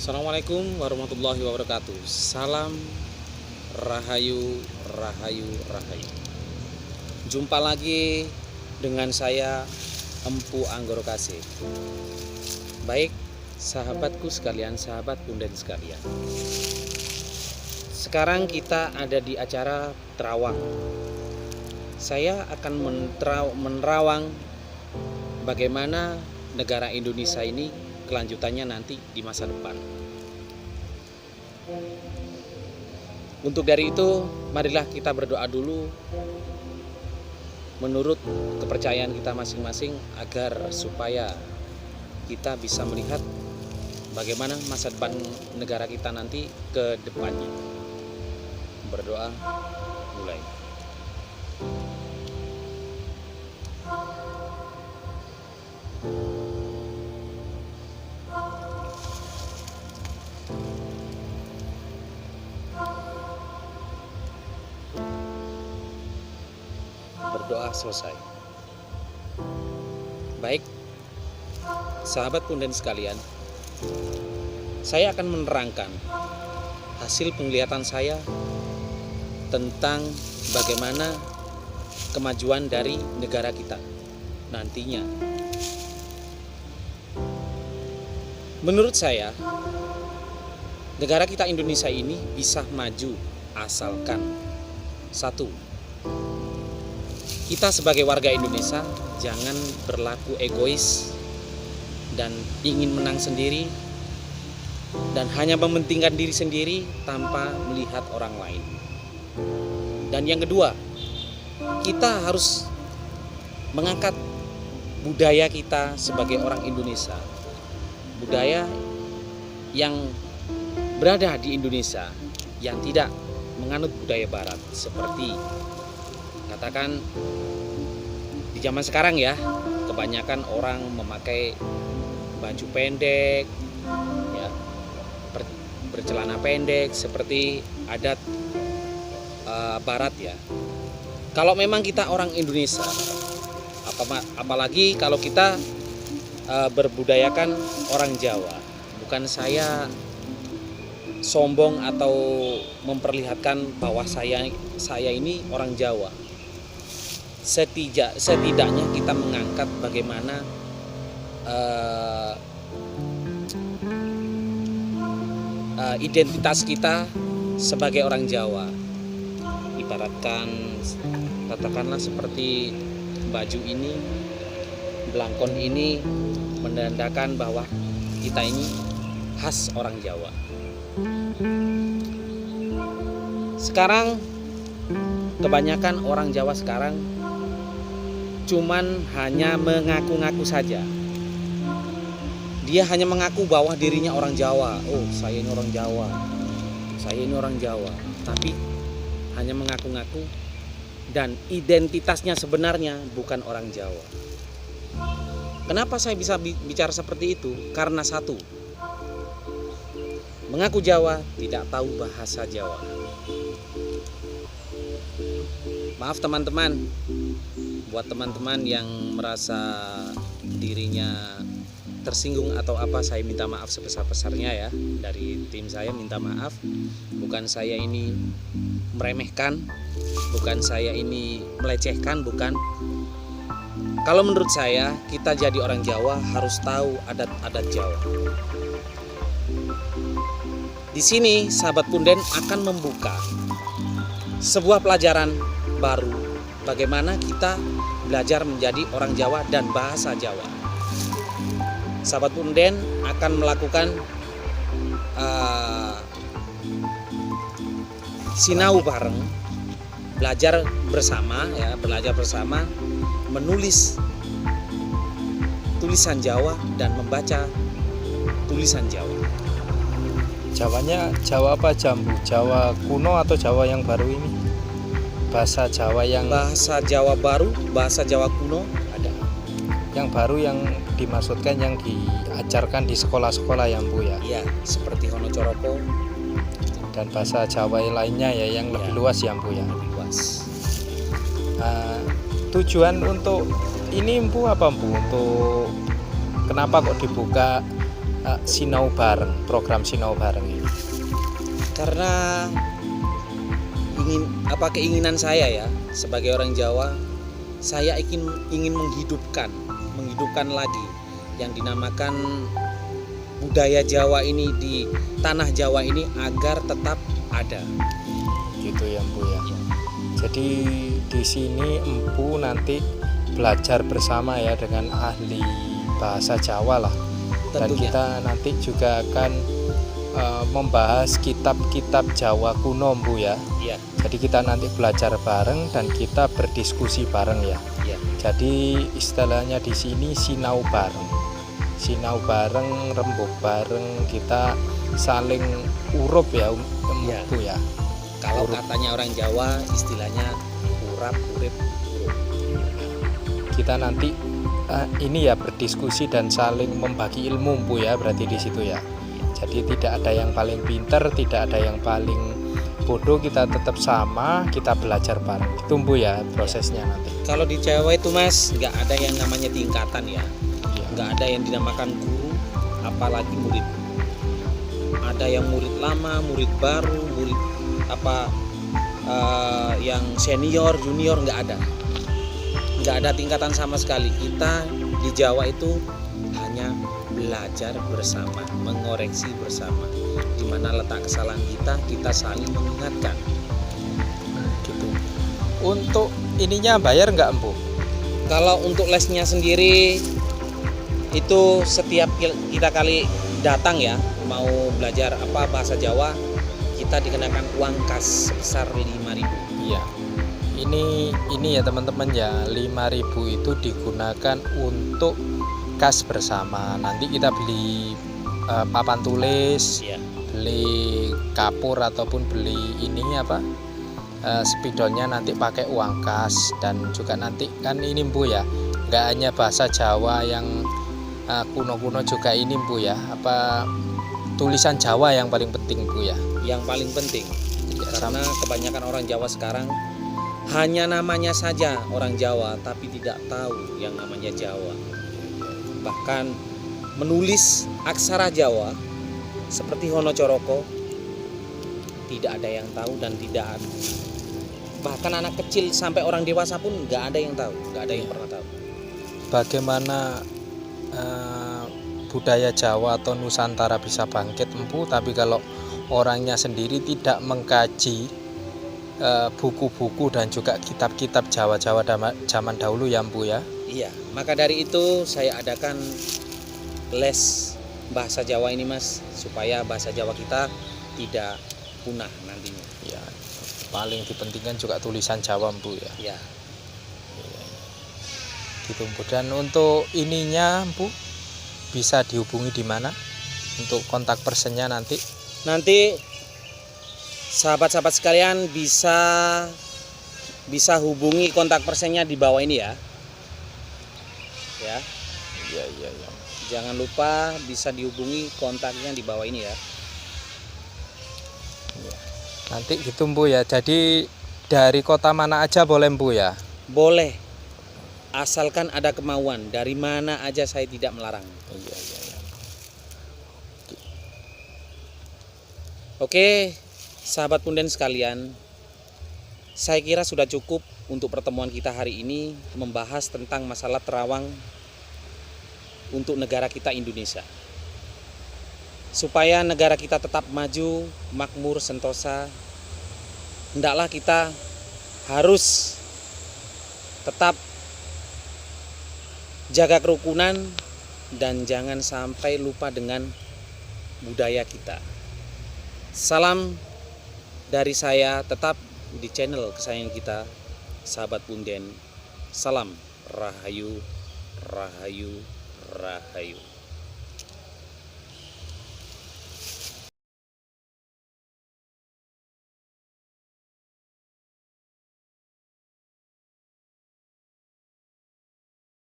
Assalamualaikum warahmatullahi wabarakatuh. Salam Rahayu, Rahayu, Rahayu. Jumpa lagi dengan saya Empu Anggoro Kasih. Baik, sahabatku sekalian, sahabat punden sekalian. Sekarang kita ada di acara terawang. Saya akan menerawang bagaimana negara Indonesia ini kelanjutannya nanti di masa depan. Untuk dari itu, marilah kita berdoa dulu menurut kepercayaan kita masing-masing agar supaya kita bisa melihat bagaimana masa depan negara kita nanti ke depannya. Berdoa mulai. Berdoa selesai. Baik, sahabat punden sekalian, saya akan menerangkan hasil penglihatan saya tentang bagaimana kemajuan dari negara kita nantinya. Menurut saya, negara kita Indonesia ini bisa maju asalkan satu, kita sebagai warga Indonesia jangan berlaku egois dan ingin menang sendiri dan hanya mementingkan diri sendiri tanpa melihat orang lain. Dan yang kedua, kita harus mengangkat budaya kita sebagai orang Indonesia. Budaya yang berada di Indonesia yang tidak menganut budaya barat, seperti katakan di zaman sekarang ya, kebanyakan orang memakai baju pendek ya, bercelana pendek seperti adat barat ya. Kalau memang kita orang Indonesia, apalagi kalau kita berbudayakan orang Jawa, bukan saya sombong atau memperlihatkan bahwa saya ini orang Jawa. Setidaknya kita mengangkat bagaimana identitas kita sebagai orang Jawa. Ibaratkan katakanlah seperti baju ini, belangkon ini menandakan bahwa kita ini khas orang Jawa. Sekarang kebanyakan orang Jawa sekarang cuman hanya mengaku-ngaku saja. Dia hanya mengaku bahwa dirinya orang Jawa. Oh, saya ini orang Jawa. Saya ini orang Jawa. Tapi hanya mengaku-ngaku dan identitasnya sebenarnya bukan orang Jawa. Kenapa saya bisa bicara seperti itu? Karena satu, mengaku Jawa tidak tahu bahasa Jawa. Maaf teman-teman, buat teman-teman yang merasa dirinya tersinggung atau apa, saya minta maaf sebesar-besarnya ya. Dari tim saya minta maaf. Bukan saya ini meremehkan, bukan saya ini melecehkan, bukan. Kalau menurut saya, kita jadi orang Jawa harus tahu adat-adat Jawa. Di sini sahabat punden akan membuka sebuah pelajaran baru, bagaimana kita belajar menjadi orang Jawa dan bahasa Jawa. Sahabat punden akan melakukan sinau bareng, belajar bersama menulis tulisan Jawa dan membaca tulisan Jawa. Jawanya Jawa apa jambu? Jawa kuno atau Jawa yang baru ini? Bahasa Jawa yang Bahasa Jawa baru, bahasa Jawa kuno ada. yang baru yang dimaksudkan yang diajarkan di sekolah-sekolah ya Bu ya. Iya, seperti Hono Coropo Dan bahasa Jawa lainnya ya yang lebih luas ya Bu ya. luas. Tujuan untuk ini Bu apa Bu? Untuk kenapa kok dibuka sinau bareng, program sinau bareng ini? Karena keinginan saya ya sebagai orang Jawa, saya ingin menghidupkan lagi yang dinamakan budaya Jawa ini di tanah Jawa ini agar tetap ada. Gitu ya Empu ya. Jadi di sini Empu nanti belajar bersama ya dengan ahli bahasa Jawa lah. Dan Tentunya. kita nanti juga akan membahas kitab-kitab Jawa kuno Empu ya. Iya. Jadi kita nanti belajar bareng dan kita berdiskusi bareng ya. Iya. Jadi istilahnya di sini sinau bareng, rembuk bareng, kita saling urup ya Iya. Empu ya. Kalau Urup. katanya orang Jawa istilahnya urap, urip, urup. Kita nanti ini ya berdiskusi dan saling membagi ilmu Empu ya, berarti di situ ya. Jadi tidak ada yang paling pinter, tidak ada yang paling bodoh, kita tetap sama, kita belajar bareng. Itu Empu ya prosesnya nanti. Kalau di Jawa itu Mas nggak ada yang namanya tingkatan ya, Iya. nggak ada yang dinamakan guru, apalagi murid. Ada yang murid lama, murid baru, murid yang senior, junior, nggak ada tingkatan sama sekali. Kita di Jawa itu hanya belajar bersama, mengoreksi bersama. Di mana letak kesalahan kita saling mengingatkan. Gitu. Untuk ininya bayar nggak Empu? Kalau untuk lesnya sendiri itu setiap kita kali datang ya mau belajar bahasa Jawa, kita dikenakan uang kas sebesar 5.000. Iya. Ini ya teman-teman ya, 5.000 itu digunakan untuk kas bersama. Nanti kita beli papan tulis, Iya. beli kapur ataupun beli spidolnya nanti pakai uang kas. Dan juga nanti kan ini Bu ya, nggak hanya bahasa Jawa yang kuno-kuno juga ini Bu ya, tulisan Jawa yang paling penting Bu ya. Yang paling penting Ya, karena kebanyakan orang Jawa sekarang hanya namanya saja orang Jawa tapi tidak tahu yang namanya Jawa. Bahkan menulis aksara Jawa seperti Hono Coroko tidak ada yang tahu dan bahkan anak kecil sampai orang dewasa pun nggak ada yang tahu, nggak ada yang pernah tahu. Bagaimana budaya Jawa atau Nusantara bisa bangkit Empu, tapi kalau orangnya sendiri tidak mengkaji buku-buku dan juga kitab-kitab Jawa-Jawa zaman dahulu ya Empu ya. Iya, maka dari itu saya adakan les bahasa Jawa ini Mas, supaya bahasa Jawa kita tidak punah nantinya. Ya, paling dipentingkan juga tulisan Jawa Empu ya. Ya, Gitu Empu. Dan untuk ininya Empu bisa dihubungi di mana untuk kontak personnya nanti? nanti sahabat-sahabat sekalian bisa hubungi kontak personnya di bawah ini ya. Ya, Iya. jangan lupa bisa dihubungi kontaknya di bawah ini ya. Nanti gitu Empu ya. Jadi dari kota mana aja boleh Empu ya? Boleh, asalkan ada kemauan. Dari mana aja saya tidak melarang. Iya. Oke, sahabat punden sekalian, saya kira sudah cukup untuk pertemuan kita hari ini membahas tentang masalah terawang untuk negara kita Indonesia. Supaya negara kita tetap maju, makmur, sentosa, hendaklah kita harus tetap jaga kerukunan dan jangan sampai lupa dengan budaya kita. Salam dari saya tetap di channel kesayangan kita, sahabat punden. Salam Rahayu, Rahayu, Rahayu.